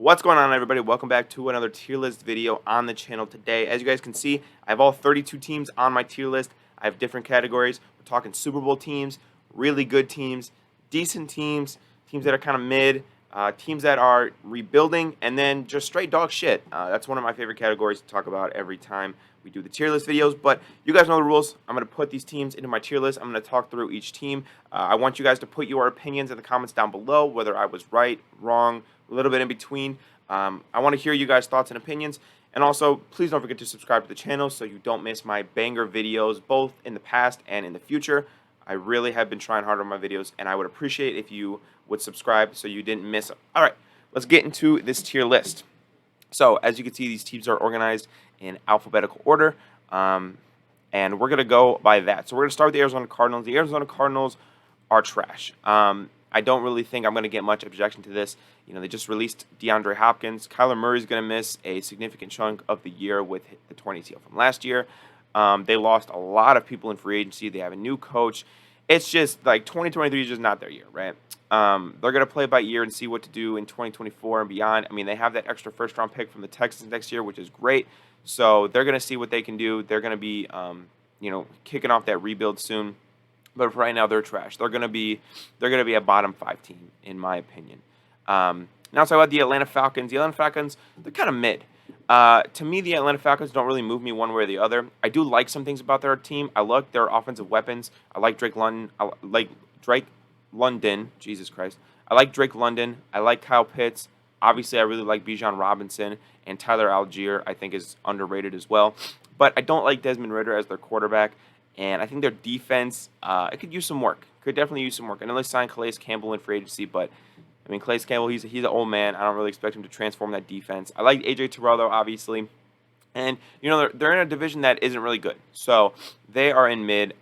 What's going on, everybody? Welcome back to another tier list video on the channel today. As you guys can see, I have all 32 teams on my tier list. I have different categories. We're talking Super Bowl teams, really good teams, decent teams, teams that are kind of mid, teams that are rebuilding, and then just straight dog shit. That's one of my favorite categories to talk about every time we do the tier list videos. But you guys know the rules. I'm going to put these teams into my tier list. I'm going to talk through each team. I want you guys to put your opinions in the comments down below, whether I was right, wrong, a little bit in between. I want to hear you guys' thoughts and opinions. And also, please don't forget to subscribe to the channel so you don't miss my banger videos, both in the past and in the future. I really have been trying hard on my videos, and I would appreciate if you would subscribe so you didn't miss them. All right, let's get into this tier list. So, as you can see, these teams are organized in alphabetical order, and we're going to go by that. So, we're going to start with the Arizona Cardinals. The Arizona Cardinals are trash. I don't really think I'm going to get much objection to this. You know, they just released DeAndre Hopkins. Kyler Murray's going to miss a significant chunk of the year with the torn ACL from last year. They lost a lot of people in free agency. They have a new coach. It's just like 2023 is just not their year, right? They're going to play by ear and see what to do in 2024 and beyond. I mean, they have that extra first-round pick from the Texans next year, which is great. So they're going to see what they can do. They're going to be, kicking off that rebuild soon. But for right now, they're trash. They're gonna be a bottom 5 team, in my opinion. Now, let's talk about the Atlanta Falcons. The Atlanta Falcons, they're kind of mid. To me, the Atlanta Falcons don't really move me one way or the other. I do like some things about their team. I like their offensive weapons. I like Drake London. Jesus Christ. I like Drake London. I like Kyle Pitts. Obviously, I really like Bijan Robinson, and Tyler Algier, I think, is underrated as well. But I don't like Desmond Ridder as their quarterback. And I think their defense, it could use some work. Could definitely use some work. I know they signed Calais Campbell in free agency, but I mean, Calais Campbell, he's an old man. I don't really expect him to transform that defense. I like A.J. Terrell, though, obviously. And, you know, they're in a division that isn't really good. So they are in mid.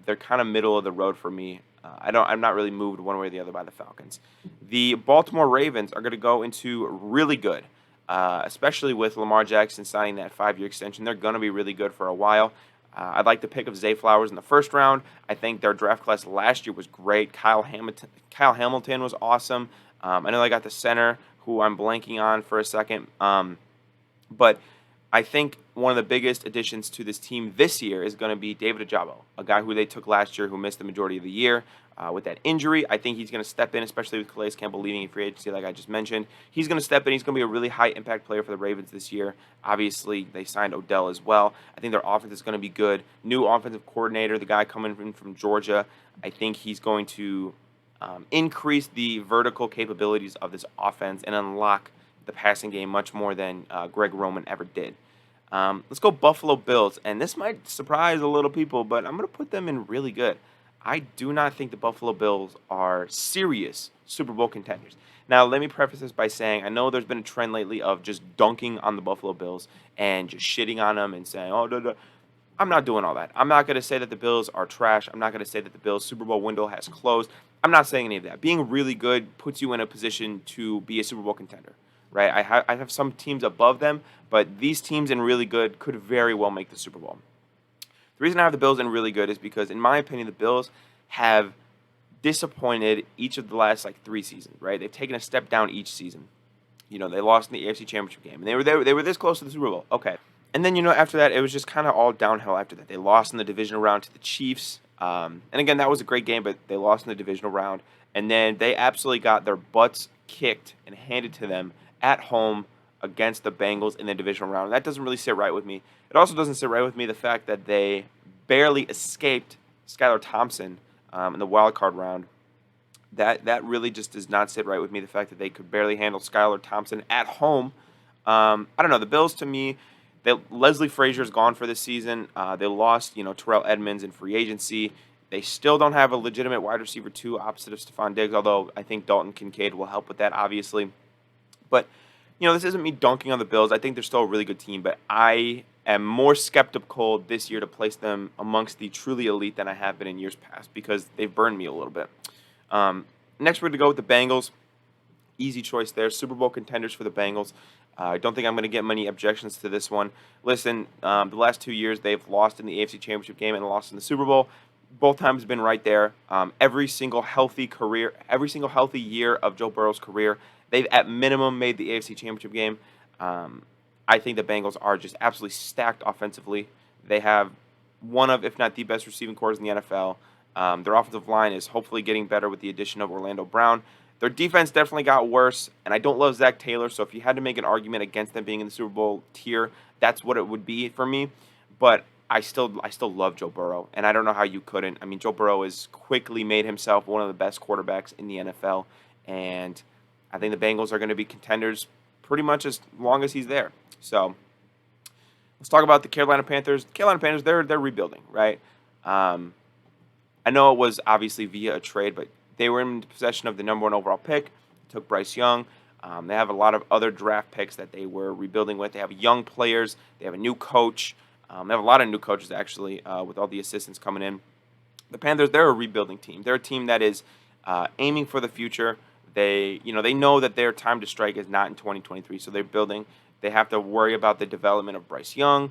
They're kind of middle of the road for me. I'm not really moved one way or the other by the Falcons. The Baltimore Ravens are going to go into really good, especially with Lamar Jackson signing that 5-year extension. They're going to be really good for a while. I'd like the pick of Zay Flowers in the first round. I think their draft class last year was great. Kyle Hamilton was awesome. I know they got the center, who I'm blanking on for a second. But I think one of the biggest additions to this team this year is going to be David Ojabo, a guy who they took last year who missed the majority of the year with that injury. I think he's going to step in, especially with Calais Campbell leaving in free agency, like I just mentioned. He's going to step in. He's going to be a really high-impact player for the Ravens this year. Obviously, they signed Odell as well. I think their offense is going to be good. New offensive coordinator, the guy coming in from Georgia, I think he's going to increase the vertical capabilities of this offense and unlock the passing game much more than Greg Roman ever did. Let's go Buffalo Bills, and this might surprise a little people, but I'm going to put them in really good. I do not think the Buffalo Bills are serious Super Bowl contenders. Now, let me preface this by saying I know there's been a trend lately of just dunking on the Buffalo Bills and just shitting on them and saying, oh, no. I'm not doing all that. I'm not going to say that the Bills are trash. I'm not going to say that the Bills' Super Bowl window has closed. I'm not saying any of that. Being really good puts you in a position to be a Super Bowl contender, right? I have some teams above them, but these teams in really good could very well make the Super Bowl. The reason I have the Bills in really good is because, in my opinion, the Bills have disappointed each of the last 3 seasons, right? They've taken a step down each season. You know, they lost in the AFC Championship game, and they were this close to the Super Bowl. Okay. And then, after that, it was just kind of all downhill after that. They lost in the divisional round to the Chiefs. And again, that was a great game, but they lost in the divisional round. And then they absolutely got their butts kicked and handed to them at home against the Bengals in the divisional round. That doesn't really sit right with me. It also doesn't sit right with me the fact that they barely escaped Skylar Thompson in the wild card round. That really just does not sit right with me, the fact that they could barely handle Skylar Thompson at home. I don't know. The Bills, to me, Leslie Frazier's gone for this season. They lost, Terrell Edmonds in free agency. They still don't have a legitimate wide receiver 2 opposite of Stephon Diggs, although I think Dalton Kincaid will help with that, obviously. But, this isn't me dunking on the Bills. I think they're still a really good team, but I am more skeptical this year to place them amongst the truly elite than I have been in years past because they've burned me a little bit. Next, we're going to go with the Bengals. Easy choice there. Super Bowl contenders for the Bengals. I don't think I'm going to get many objections to this one. Listen, the last 2 years they've lost in the AFC Championship game and lost in the Super Bowl. Both times been right there. Every single healthy year of Joe Burrow's career, they've at minimum made the AFC Championship game. I think the Bengals are just absolutely stacked offensively. They have one of, if not the best receiving corps in the NFL. Their offensive line is hopefully getting better with the addition of Orlando Brown. Their defense definitely got worse, and I don't love Zach Taylor, so if you had to make an argument against them being in the Super Bowl tier, that's what it would be for me. But I still love Joe Burrow, and I don't know how you couldn't. I mean, Joe Burrow has quickly made himself one of the best quarterbacks in the NFL, and I think the Bengals are going to be contenders pretty much as long as he's there. So let's talk about the Carolina Panthers. Carolina Panthers, they're rebuilding, right? I know it was obviously via a trade, but they were in possession of the number 1 overall pick. Took Bryce Young. They have a lot of other draft picks that they were rebuilding with. They have young players. They have a new coach. They have a lot of new coaches, actually, with all the assistants coming in. The Panthers, they're a rebuilding team. They're a team that is aiming for the future. They know that their time to strike is not in 2023, so they're building. They have to worry about the development of Bryce Young,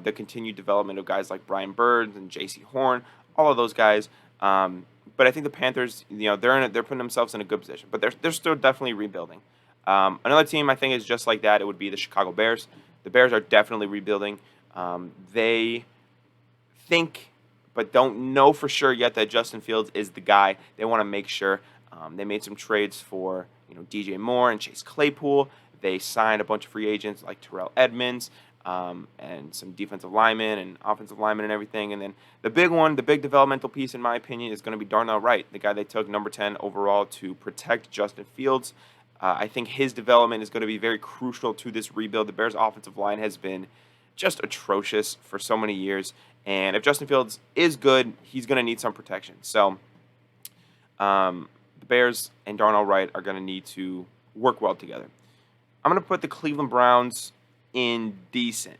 the continued development of guys like Brian Burns and J.C. Horn, all of those guys. But I think the Panthers, they're putting themselves in a good position, but they're still definitely rebuilding. Another team I think is just like that. It would be the Chicago Bears. The Bears are definitely rebuilding. They think, but don't know for sure yet that Justin Fields is the guy. They want to make sure. They made some trades for DJ Moore and Chase Claypool. They signed a bunch of free agents like Terrell Edmonds. And some defensive linemen and offensive linemen and everything. And then the big one, the big developmental piece, in my opinion, is going to be Darnell Wright, the guy they took number 10 overall to protect Justin Fields. I think his development is going to be very crucial to this rebuild. The Bears' offensive line has been just atrocious for so many years. And if Justin Fields is good, he's going to need some protection. So the Bears and Darnell Wright are going to need to work well together. I'm going to put the Cleveland Browns in decent.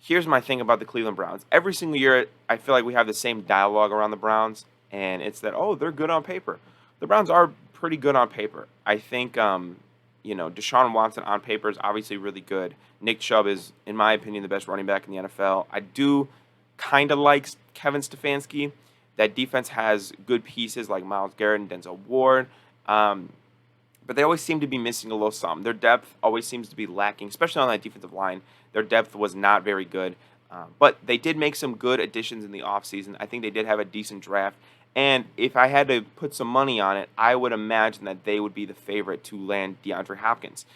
Here's my thing about the Cleveland Browns. Every single year, I feel like we have the same dialogue around the Browns, and it's that, they're good on paper. The Browns are pretty good on paper. I think, Deshaun Watson on paper is obviously really good. Nick Chubb is, in my opinion, the best running back in the NFL. I do kind of like Kevin Stefanski. That defense has good pieces like Myles Garrett and Denzel Ward. But they always seem to be missing a little something. Their depth always seems to be lacking, especially on that defensive line. Their depth was not very good. But they did make some good additions in the offseason. I think they did have a decent draft. And if I had to put some money on it, I would imagine that they would be the favorite to land DeAndre Hopkins.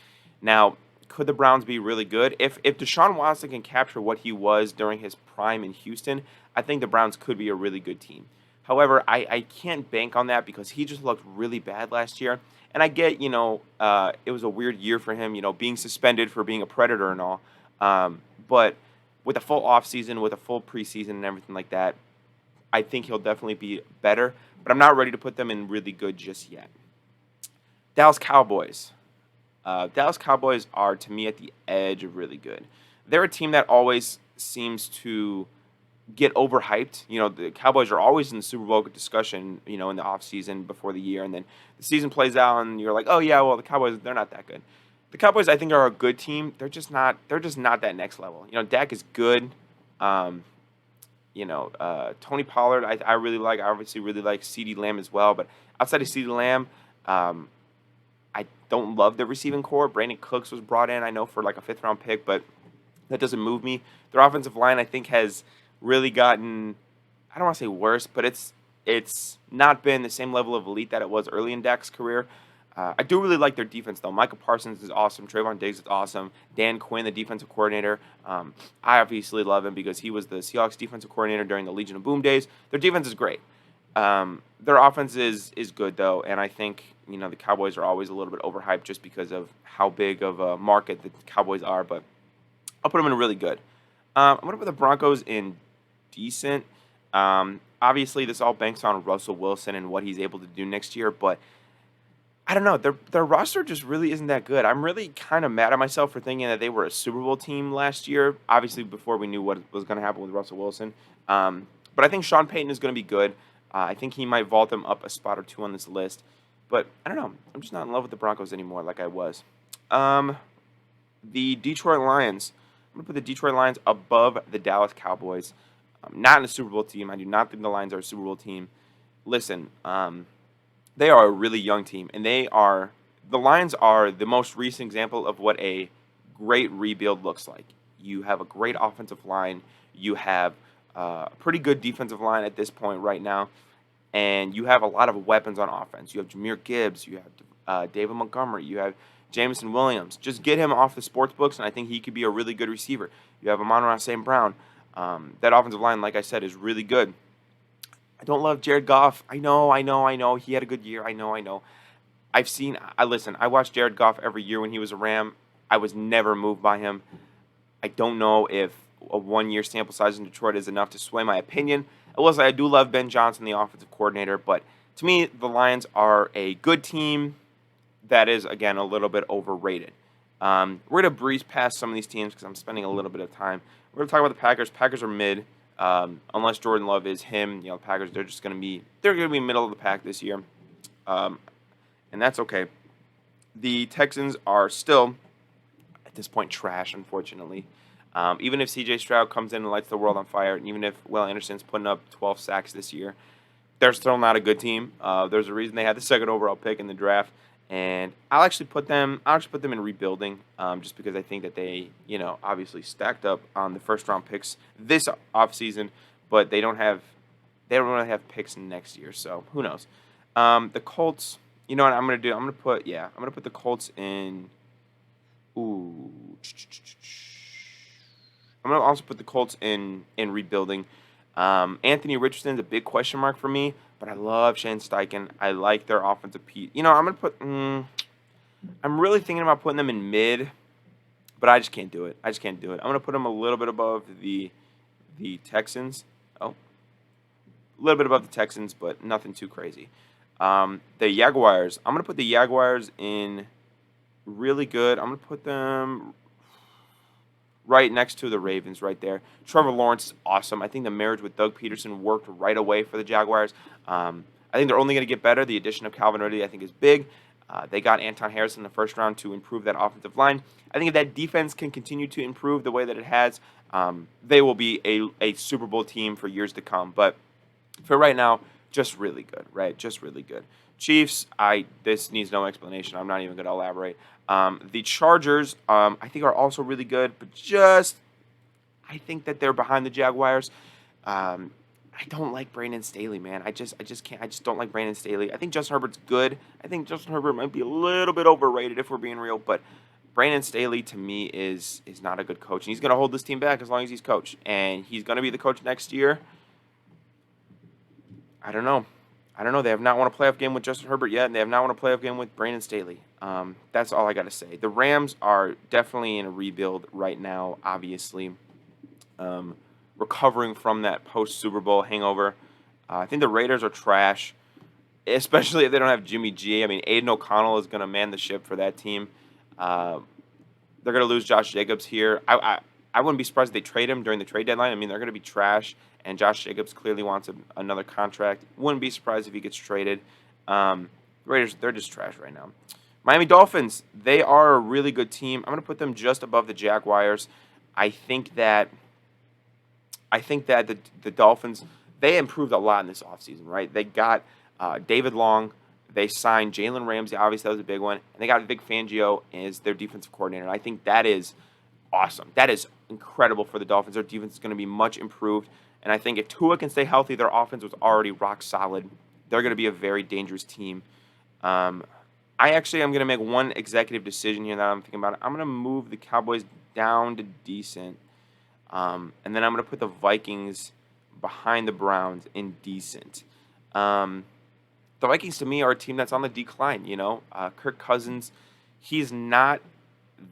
Now, could the Browns be really good? If Deshaun Watson can capture what he was during his prime in Houston, I think the Browns could be a really good team. However, I can't bank on that because he just looked really bad last year. And I get, it was a weird year for him, being suspended for being a Predator and all. But with a full offseason, with a full preseason and everything like that, I think he'll definitely be better. But I'm not ready to put them in really good just yet. Dallas Cowboys. Dallas Cowboys are, to me, at the edge of really good. They're a team that always seems to get overhyped. The Cowboys are always in the Super Bowl discussion, in the offseason before the year. And then the season plays out and you're like, oh, yeah, well, the Cowboys, they're not that good. The Cowboys, I think, are a good team. They're just not that next level. Dak is good. Tony Pollard, I really like. I obviously really like CeeDee Lamb as well. But outside of CeeDee Lamb, I don't love the receiving core. Brandon Cooks was brought in, I know, for like a 5th-round pick, but that doesn't move me. Their offensive line, I think, has really gotten, I don't want to say worse, but it's not been the same level of elite that it was early in Dak's career. I do really like their defense, though. Micah Parsons is awesome. Trayvon Diggs is awesome. Dan Quinn, the defensive coordinator, I obviously love him because he was the Seahawks defensive coordinator during the Legion of Boom days. Their defense is great. Their offense is good, though, and I think the Cowboys are always a little bit overhyped just because of how big of a market the Cowboys are, but I'll put them in really good. I'm going to put the Broncos in decent. Obviously, this all banks on Russell Wilson and what he's able to do next year, but I don't know. Their roster just really isn't that good. I'm really kind of mad at myself for thinking that they were a Super Bowl team last year, obviously before we knew what was going to happen with Russell Wilson. But I think Sean Payton is going to be good. I think he might vault them up a spot or two on this list. But I don't know. I'm just not in love with the Broncos anymore like I was. The Detroit Lions. I'm going to put the Detroit Lions above the Dallas Cowboys. Not in a Super Bowl team. I do not think the Lions are a Super Bowl team. Listen, they are a really young team, and they are the Lions are the most recent example of what a great rebuild looks like. You have a great offensive line. You have a pretty good defensive line at this point right now, and you have a lot of weapons on offense. You have Jahmyr Gibbs. You have David Montgomery. You have Jameson Williams. Just get him off the sports books, and I think he could be a really good receiver. You have Amon-Ra St. Brown. That offensive line, like I said, is really good. I don't love Jared Goff. I know. He had a good year. I know. Listen, I watched Jared Goff every year when he was a Ram. I was never moved by him. I don't know if a one-year sample size in Detroit is enough to sway my opinion. I do love Ben Johnson, the offensive coordinator, but to me, the Lions are a good team that is, again, a little bit overrated. We're going to breeze past some of these teams because I'm spending a little bit of time. We're going to talk about the Packers. Packers are mid. Unless Jordan Love is him, the Packers, they're going to be middle of the pack this year. And that's okay. The Texans are still, at this point, trash, unfortunately. Even if C.J. Stroud comes in and lights the world on fire, and even if Will Anderson's putting up 12 sacks this year, they're still not a good team. There's a reason they had the second overall pick in the draft, and I'll actually put them in rebuilding, just because I think that they, obviously stacked up on the first round picks this offseason, but they don't really have picks next year, so who knows. The Colts, you know what I'm gonna do? I'm gonna put the Colts in. Ooh. I'm going to also put the Colts in rebuilding. Anthony Richardson's a big question mark for me, but I love Shane Steichen. I like their offensive piece. I'm going to put I'm really thinking about putting them in mid, but I just can't do it. I'm going to put them a little bit above the Texans. Oh. A little bit above the Texans, but nothing too crazy. The Jaguars. I'm going to put the Jaguars in really good. I'm going to put them right next to the Ravens right there. Trevor Lawrence is awesome. I think the marriage with Doug Peterson worked right away for the Jaguars. I think they're only going to get better. The addition of Calvin Ridley, I think, is big. They got Anton Harrison in the first round to improve that offensive line. I think if that defense can continue to improve the way that it has, they will be a Super Bowl team for years to come. But for right now, just really good, right? Just really good. Chiefs, this needs no explanation. I'm not even going to elaborate. The Chargers, I think, are also really good, but I think that they're behind the Jaguars. I don't like Brandon Staley, man. I just can't. I just don't like Brandon Staley. I think Justin Herbert's good. I think Justin Herbert might be a little bit overrated if we're being real, but Brandon Staley to me is not a good coach, and he's going to hold this team back as long as he's coach, and he's going to be the coach next year. I don't know. They have not won a playoff game with Justin Herbert yet, and they have not won a playoff game with Brandon Staley. That's all I got to say. The Rams are definitely in a rebuild right now, obviously, recovering from that post-Super Bowl hangover. I think the Raiders are trash, especially if they don't have Jimmy G. I mean, Aiden O'Connell is going to man the ship for that team. They're going to lose Josh Jacobs here. I wouldn't be surprised if they trade him during the trade deadline. I mean, they're going to be trash, and Josh Jacobs clearly wants another contract. Wouldn't be surprised if he gets traded. Raiders, they're just trash right now. Miami Dolphins, they are a really good team. I'm going to put them just above the Jaguars. I think that the Dolphins, they improved a lot in this offseason, right? They got David Long. They signed Jalen Ramsey. Obviously, that was a big one. And they got Vic Fangio as their defensive coordinator. And I think that is awesome. That is incredible for the Dolphins. Their defense is going to be much improved. And I think if Tua can stay healthy, their offense was already rock solid. They're going to be a very dangerous team. I actually am going to make one executive decision here that I'm thinking about. I'm going to move the Cowboys down to decent. And then I'm going to put the Vikings behind the Browns in decent. The Vikings, to me, are a team that's on the decline, Kirk Cousins, he's not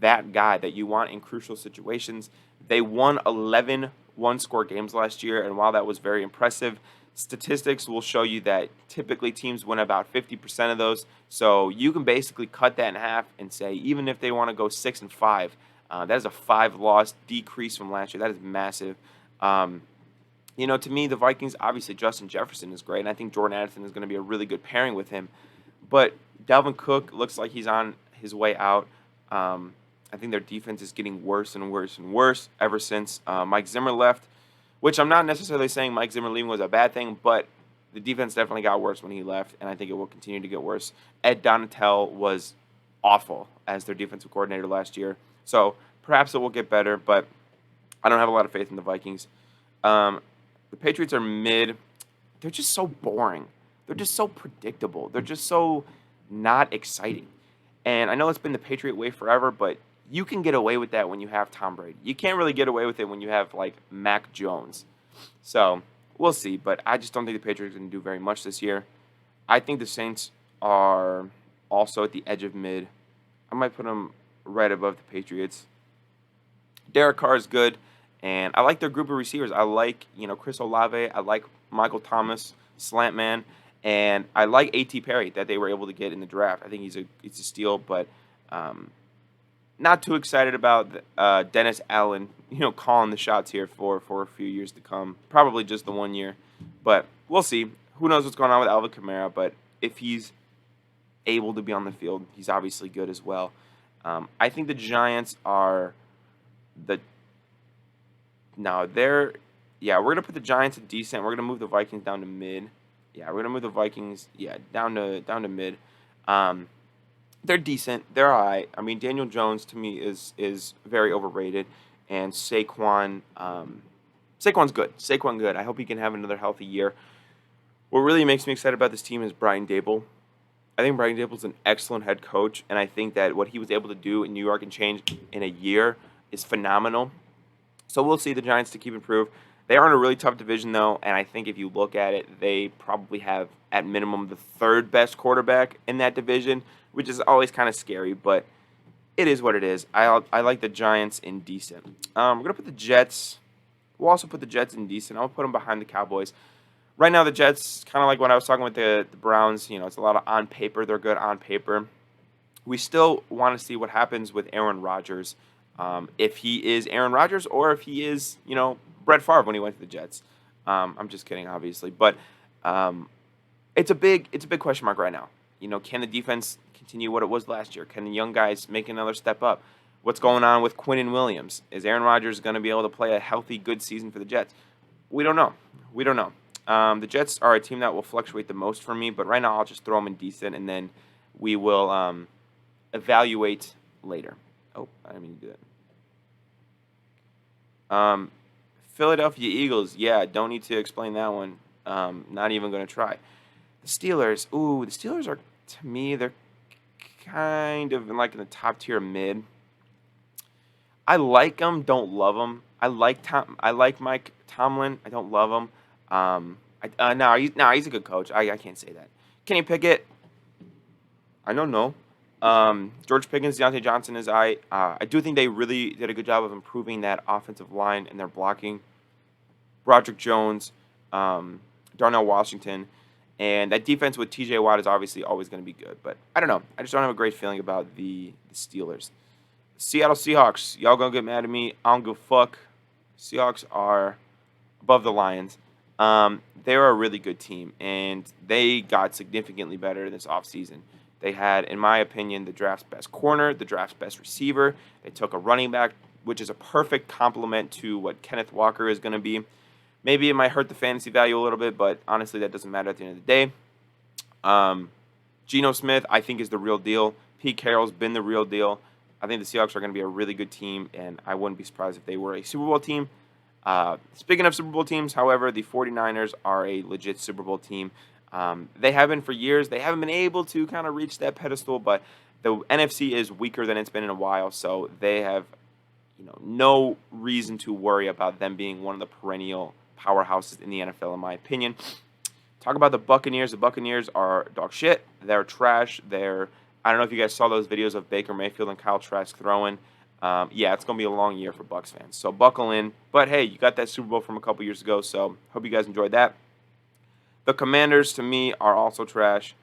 that guy that you want in crucial situations. They won 11 one-score games last year, and while that was very impressive, statistics will show you that typically teams win about 50% of those. So you can basically cut that in half and say even if they want to go 6-5, that is a 5-loss decrease from last year. That is massive. To me, the Vikings, obviously Justin Jefferson is great, and I think Jordan Addison is going to be a really good pairing with him. But Dalvin Cook looks like he's on his way out. I think their defense is getting worse and worse and worse ever since Mike Zimmer left, which I'm not necessarily saying Mike Zimmer leaving was a bad thing, but the defense definitely got worse when he left, and I think it will continue to get worse. Ed Donatel was awful as their defensive coordinator last year. So perhaps it will get better, but I don't have a lot of faith in the Vikings. The Patriots are mid. They're just so boring. They're just so predictable. They're just so not exciting. And I know it's been the Patriot way forever, but you can get away with that when you have Tom Brady. You can't really get away with it when you have, like, Mac Jones. So we'll see, but I just don't think the Patriots are going to do very much this year. I think the Saints are also at the edge of mid. I might put them right above the Patriots. Derek Carr is good, and I like their group of receivers. I like, Chris Olave. I like Michael Thomas, slant man, and I like A.T. Perry that they were able to get in the draft. I think he's a steal, but not too excited about Dennis Allen, calling the shots here for a few years to come. Probably just the 1 year, but we'll see. Who knows what's going on with Alvin Kamara, but if he's able to be on the field, he's obviously good as well. I think the Giants are we're going to put the Giants at decent. We're going to move the Vikings down to mid. Yeah, we're going to move the Vikings, down to mid. They're decent. They're all right. I mean, Daniel Jones, to me, is very overrated. And Saquon's good. Saquon good. I hope he can have another healthy year. What really makes me excited about this team is Brian Daboll. I think Brian Daboll's an excellent head coach, and I think that what he was able to do in New York and change in a year is phenomenal. So we'll see the Giants to keep improve. They are in a really tough division, though, and I think if you look at it, they probably have, at minimum, the third best quarterback in that division, which is always kind of scary, but it is what it is. I like the Giants in decent. We're going to put the Jets. We'll also put the Jets in decent. I'll put them behind the Cowboys. Right now, the Jets, kind of like when I was talking with the Browns, it's a lot of on paper. They're good on paper. We still want to see what happens with Aaron Rodgers. If he is Aaron Rodgers or if he is, Brett Favre when he went to the Jets. I'm just kidding, obviously. But it's a big question mark right now. Can the defense continue what it was last year? Can the young guys make another step up? What's going on with Quinnen Williams? Is Aaron Rodgers going to be able to play a healthy, good season for the Jets? We don't know. The Jets are a team that will fluctuate the most for me, but right now I'll just throw them in decent, and then we will evaluate later. Oh, I didn't mean to do that. Philadelphia Eagles, don't need to explain that one. Not even going to try. The Steelers, the Steelers are, to me, they're kind of in the top tier mid. I like them, don't love them. I like Mike Tomlin. I don't love him. He's a good coach. I can't say that. Kenny Pickett, I don't know. George Pickens, Deontay Johnson is I do think they really did a good job of improving that offensive line and their blocking. Broderick Jones, Darnell Washington, and that defense with T.J. Watt is obviously always going to be good. But I don't know. I just don't have a great feeling about the Steelers. Seattle Seahawks, y'all gonna get mad at me. I don't give a fuck. Seahawks are above the Lions. They're a really good team, and they got significantly better this offseason. They had, in my opinion, the draft's best corner, the draft's best receiver. They took a running back, which is a perfect complement to what Kenneth Walker is going to be. Maybe it might hurt the fantasy value a little bit, but honestly, that doesn't matter at the end of the day. Geno Smith, I think, is the real deal. Pete Carroll's been the real deal. I think the Seahawks are going to be a really good team, and I wouldn't be surprised if they were a Super Bowl team. Speaking of Super Bowl teams, however, the 49ers are a legit Super Bowl team. They have been for years. They haven't been able to kind of reach that pedestal, but the NFC is weaker than it's been in a while, so they have no reason to worry about them being one of the perennial powerhouses in the NFL, in my opinion. Talk about the Buccaneers. The Buccaneers are dog shit. They're trash. I don't know if you guys saw those videos of Baker Mayfield and Kyle Trask throwing. It's going to be a long year for Bucs fans. So buckle in. But, hey, you got that Super Bowl from a couple years ago, so hope you guys enjoyed that. The Commanders, to me, are also trash.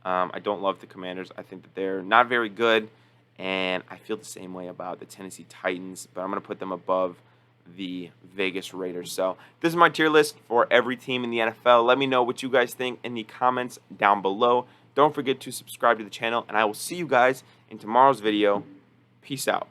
I don't love the Commanders. I think that they're not very good, and I feel the same way about the Tennessee Titans, but I'm going to put them above the Vegas Raiders. So this is my tier list for every team in the NFL. Let me know what you guys think in the comments down below. Don't forget to subscribe to the channel, and I will see you guys in tomorrow's video. Peace out.